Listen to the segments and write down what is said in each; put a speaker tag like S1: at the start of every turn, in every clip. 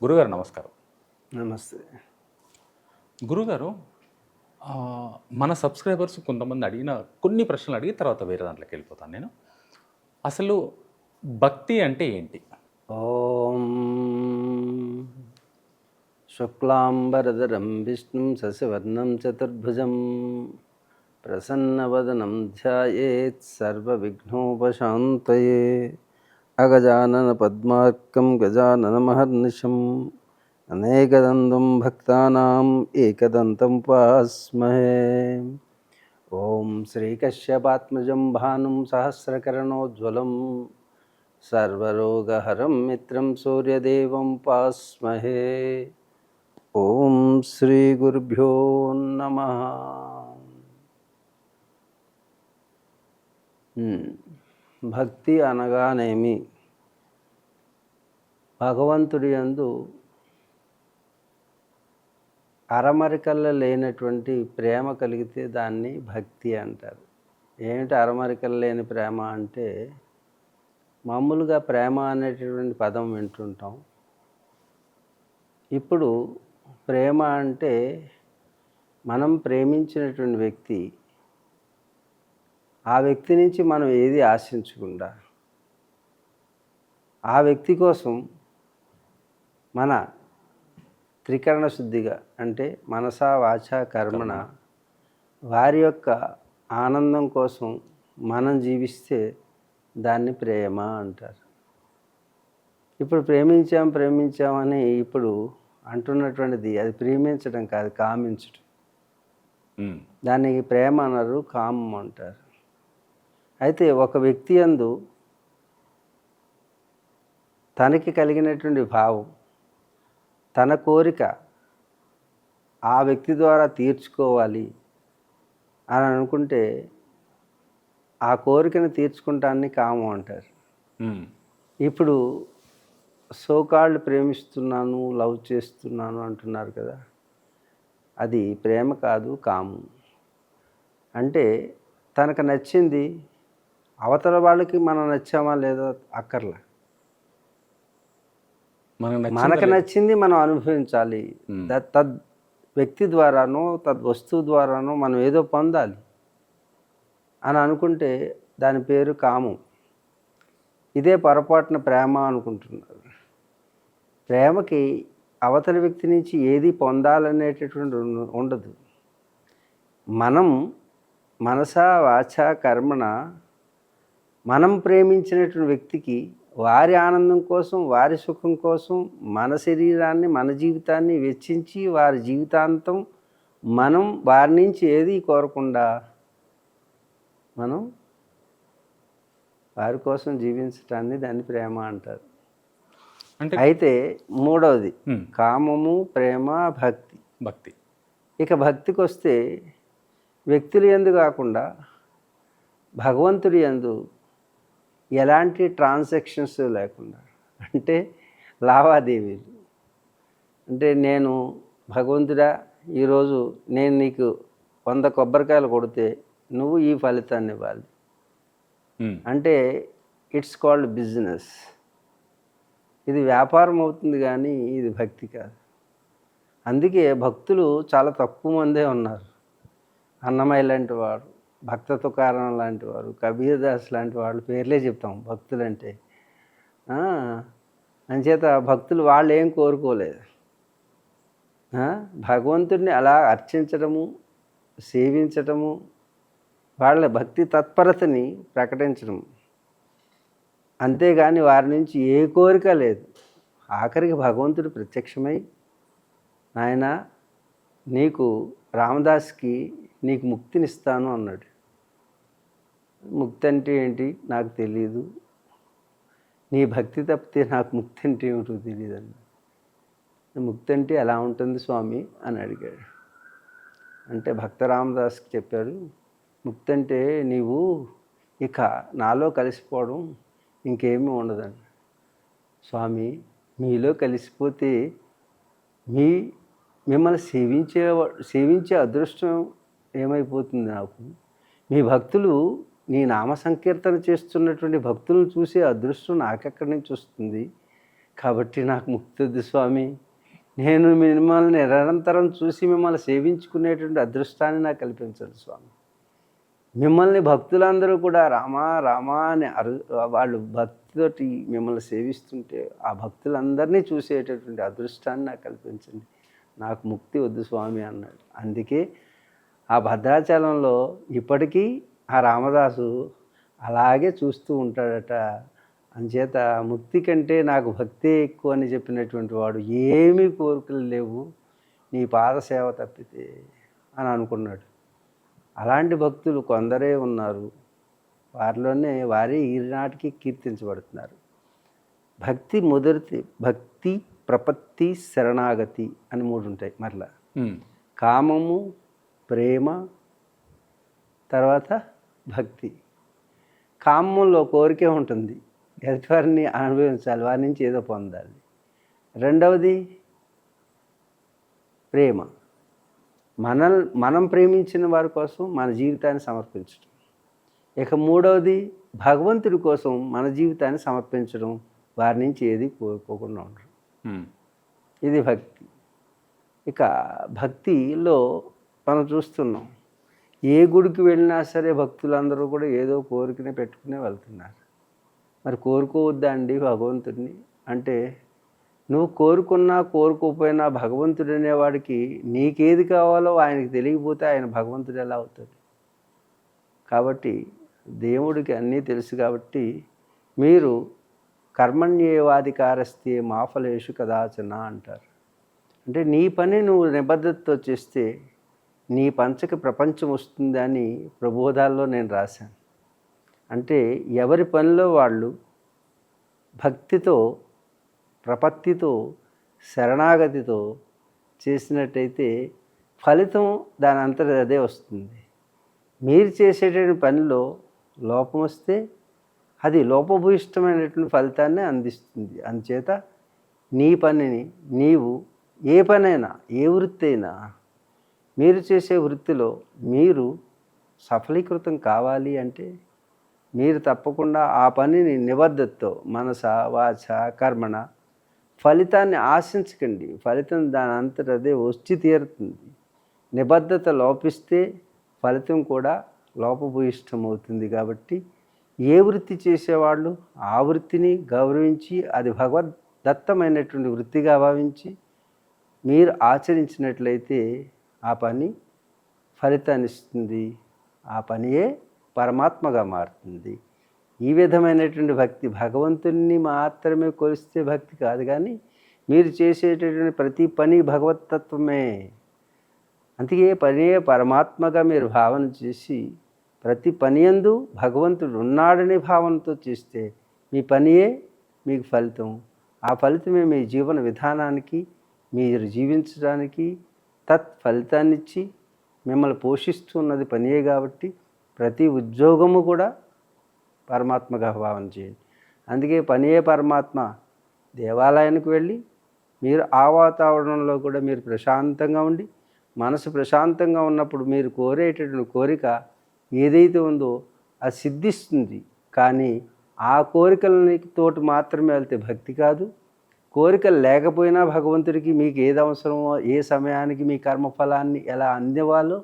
S1: గురుగారు నమస్కారం.
S2: నమస్తే.
S1: గురుగారు మన సబ్స్క్రైబర్స్ కొంతమంది అడిగిన కొన్ని ప్రశ్నలు అడిగి తర్వాత వేరే దాంట్లోకి వెళ్ళిపోతాను నేను. అసలు భక్తి అంటే ఏంటి?
S2: ఓం శుక్లాంబరధరం విష్ణుం శశివర్ణం చతుర్భుజం ప్రసన్నవదనం ధ్యాయేత్ సర్వవిఘ్నోపశాంతయే అగజానన పద్మార్కం గజాననమహర్నిశం అనేకదంతం భక్తానాం ఏకదంతం ఉపాస్మహే. ఓం శ్రీకశ్యపాత్మజం భానుం సహస్రకరణోజ్వలం సర్వరోగహరం మిత్రం సూర్యదేవం ఉపాస్మహే. ఓం శ్రీ గురుభ్యో నమః. భక్తి అనగానేమి? భగవంతుడి యందు అరమరికల్లో లేనటువంటి ప్రేమ కలిగితే దాన్ని భక్తి అంటారు. ఏమిటి అరమరికలు లేని ప్రేమ అంటే, మామూలుగా ప్రేమ అనేటటువంటి పదం వింటుంటాం. ఇప్పుడు ప్రేమ అంటే మనం ప్రేమించినటువంటి వ్యక్తి, ఆ వ్యక్తి నుంచి మనం ఏది ఆశించకుండా ఆ వ్యక్తి కోసం మన త్రికరణ శుద్ధిగా అంటే మనసా వాచా కర్మణ వారి యొక్క ఆనందం కోసం మనం జీవిస్తే దాన్ని ప్రేమ అంటారు. ఇప్పుడు ప్రేమించామని ఇప్పుడు అంటున్నటువంటిది అది ప్రేమించడం కాదు, కామించడం. దానికి ప్రేమ అనరు, కామం అంటారు. అయితే ఒక వ్యక్తి యందు తనకి కలిగినటువంటి భావం, తన కోరిక ఆ వ్యక్తి ద్వారా తీర్చుకోవాలి అని అనుకుంటే ఆ కోరికను తీర్చుకుంటాన్ని కామం అంటారు. ఇప్పుడు సోకాళ్ళు ప్రేమిస్తున్నాను, లవ్ చేస్తున్నాను అంటున్నారు కదా, అది ప్రేమ కాదు, కామం. అంటే తనకు నచ్చింది అవతల వాళ్ళకి మనం నచ్చామా లేదో అక్కర్లా, మనకు నచ్చింది మనం అనుభవించాలి. తద్ వ్యక్తి ద్వారానో తద్ వస్తువు ద్వారానో మనం ఏదో పొందాలి అని అనుకుంటే దాని పేరు కామం. ఇదే పొరపాటున ప్రేమ అనుకుంటున్నారు. ప్రేమకి అవతలి వ్యక్తి నుంచి ఏది పొందాలనేటటువంటి ఉండదు. మనం మనసా వాచా కర్మణ మనం ప్రేమించినటువంటి వ్యక్తికి వారి ఆనందం కోసం, వారి సుఖం కోసం మన శరీరాన్ని, మన జీవితాన్ని వెచ్చించి వారి జీవితాంతం మనం వారి నుంచి ఏది కోరకుండా మనం వారి కోసం జీవించటాన్ని దాన్ని ప్రేమ అంటారు. అయితే మూడవది కామము, ప్రేమ, భక్తి. ఇక భక్తికి వస్తే వ్యక్తుల యందు కాకుండా భగవంతుడి యందు ఎలాంటి ట్రాన్సాక్షన్స్ లేకుండా, అంటే లావాదేవీలు. అంటే నేను భగవంతుడా ఈరోజు నేను నీకు 100 కొబ్బరికాయలు కొడితే నువ్వు ఈ ఫలితాన్ని ఇవ్వాలి అంటే ఇట్స్ కాల్డ్ బిజినెస్. ఇది వ్యాపారం అవుతుంది కానీ ఇది భక్తి కాదు. అందుకే భక్తులు చాలా తక్కువ మందే ఉన్నారు. అన్నమయ్య లాంటి వాడు, భక్త తుకారం లాంటి వారు, కబీర్దాస్ లాంటి వాళ్ళ పేర్లే చెప్తాం భక్తులంటే. అంచేత భక్తులు వాళ్ళు ఏం కోరుకోలేదు, భగవంతుడిని అలా అర్చించడము, సేవించటము, వాళ్ళ భక్తి తత్పరతని ప్రకటించడం, అంతేగాని వారి నుంచి ఏ కోరిక లేదు. ఆఖరికి భగవంతుడు ప్రత్యక్షమై, నాయన నీకు రామదాస్కి నీకు ముక్తినిస్తాను అన్నాడు. ముక్తి అంటే ఏంటి నాకు తెలియదు, నీ భక్తి తప్పితే నాకు ముక్తి అంటే ఏమిటో తెలియదు అన్న. ముక్తి అంటే ఎలా ఉంటుంది స్వామి అని అడిగాడు. అంటే భక్త రామదాస్కి చెప్పాడు, ముక్తి అంటే నీవు ఇక నాలో కలిసిపోవడం, ఇంకేమీ ఉండదండి. స్వామి మీలో కలిసిపోతే మిమ్మల్ని సేవించే అదృష్టం ఏమైపోతుంది నాకు? మీ భక్తులు నీ నామ సంకీర్తన చేస్తున్నటువంటి భక్తులను చూసే అదృష్టం నాకెక్కడి నుంచి వస్తుంది? కాబట్టి నాకు ముక్తి వద్దు స్వామి, నేను మిమ్మల్ని నిరంతరం చూసి మిమ్మల్ని సేవించుకునేటువంటి అదృష్టాన్ని నాకు కల్పించండి స్వామి. మిమ్మల్ని భక్తులందరూ కూడా రామా రామా అని వాళ్ళు భక్తితోటి మిమ్మల్ని సేవిస్తుంటే ఆ భక్తులందరినీ చూసేటటువంటి అదృష్టాన్ని నాకు కల్పించండి, నాకు ముక్తి వద్దు స్వామి అన్నాడు. అందుకే ఆ భద్రాచలంలో ఇప్పటికీ ఆ రామదాసు అలాగే చూస్తూ ఉంటాడట. అంచేత ముక్తి కంటే నాకు భక్తే ఎక్కువ అని చెప్పినటువంటి వాడు ఏమీ కోరికలు లేవు నీ పాదసేవ తప్పితే అని అనుకున్నాడు. అలాంటి భక్తులు కొందరే ఉన్నారు, వారే ఈనాటికి కీర్తించబడుతున్నారు. భక్తి మొదటి భక్తి, ప్రపత్తి, శరణాగతి అని 3 ఉంటాయి. మరలా కామము, ప్రేమ, తర్వాత భక్తి. కామంలో కోరికే ఉంటుంది, ఎదుటివారిని అనుభవించాలి, వారి నుంచి ఏదో పొందాలి. రెండవది ప్రేమ, మనం ప్రేమించిన వారి కోసం మన జీవితాన్ని సమర్పించడం. ఇక మూడవది భగవంతుడి కోసం మన జీవితాన్ని సమర్పించడం, వారి నుంచి ఏది కోరుకోకుండా ఉండడం. ఇది భక్తి. ఇక భక్తిలో మనం చూస్తున్నాం, ఏ గుడికి వెళ్ళినా సరే భక్తులందరూ కూడా ఏదో కోరికనే పెట్టుకునే వెళ్తున్నారు. మరి కోరుకోవద్దా అండి భగవంతుడిని అంటే, నువ్వు కోరుకున్నా కోరుకోకపోయినా భగవంతుడు అనేవాడికి నీకేది కావాలో ఆయనకి తెలియకపోతే ఆయన భగవంతుడు ఎలా అవుతాడు? కాబట్టి దేవుడికి అన్నీ తెలుసు. కాబట్టి మీరు కర్మణ్యేవాధికారస్తే మాఫలేషు కదాచన అంటారు. అంటే నీ పని నువ్వు నిబద్ధతతో చేస్తే నీ పంచకి ప్రపంచం వస్తుందని ప్రబోధాల్లో నేను రాశాను. అంటే ఎవరి పనిలో వాళ్ళు భక్తితో, ప్రపత్తితో, శరణాగతితో చేసినట్టయితే ఫలితం దాని అంతటా అదే వస్తుంది. మీరు చేసేటువంటి పనిలో లోపం వస్తే అది లోపభూయిష్టమైనటువంటి ఫలితాన్ని అందిస్తుంది. అందుచేత నీ పనిని నీవు ఏ పనైనా, ఏ వృత్తి అయినా, మీరు చేసే వృత్తిలో మీరు సఫలీకృతం కావాలి అంటే మీరు తప్పకుండా ఆ పనిని నిబద్ధతతో మనస, వాచ, కర్మణ ఫలితాన్ని ఆశించకండి. ఫలితం దాని అంతటా అదే వచ్చి తీరుతుంది. నిబద్ధత లోపిస్తే ఫలితం కూడా లోపభూయిష్టమవుతుంది. కాబట్టి ఏ వృత్తి చేసేవాళ్ళు ఆ వృత్తిని గౌరవించి, అది భగవద్దత్తమైనటువంటి వృత్తిగా భావించి మీరు ఆచరించినట్లయితే ఆ పని ఫలితాన్ని ఇస్తుంది. ఆ పనియే పరమాత్మగా మారుతుంది. ఈ విధమైనటువంటి భక్తి భగవంతుణ్ణి మాత్రమే కొలిస్తే భక్తి కాదు, కానీ మీరు చేసేటటువంటి ప్రతి పని భగవత్తత్వమే. అందుకే పనియే పరమాత్మగా మీరు భావన చేసి ప్రతి పనియందు భగవంతుడు ఉన్నాడనే భావనతో చేస్తే మీ పనియే మీకు ఫలితం. ఆ ఫలితమే మీ జీవన విధానానికి, మీరు జీవించడానికి ఫలితాన్నిచ్చి మిమ్మల్ని పోషిస్తున్నది పనియే. కాబట్టి ప్రతి ఉద్యోగము కూడా పరమాత్మగా భావన చేయండి. అందుకే పనియే పరమాత్మ. దేవాలయానికి వెళ్ళి మీరు ఆ వాతావరణంలో కూడా మీరు ప్రశాంతంగా ఉండి, మనసు ప్రశాంతంగా ఉన్నప్పుడు మీరు కోరేటటువంటి కోరిక ఏదైతే ఉందో అది సిద్ధిస్తుంది. కానీ ఆ కోరికలని తోటి మాత్రమే వెళ్తే భక్తి కాదు. కోరికలు లేకపోయినా భగవంతుడికి మీకు ఏది అవసరమో, ఏ సమయానికి మీ కర్మఫలాన్ని ఎలా అందేవాలో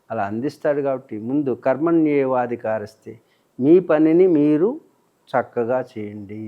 S2: అలా అందిస్తాడు. కాబట్టి ముందు కర్మణ్యేవాధికారస్తే, మీ పనిని మీరు చక్కగా చేయండి.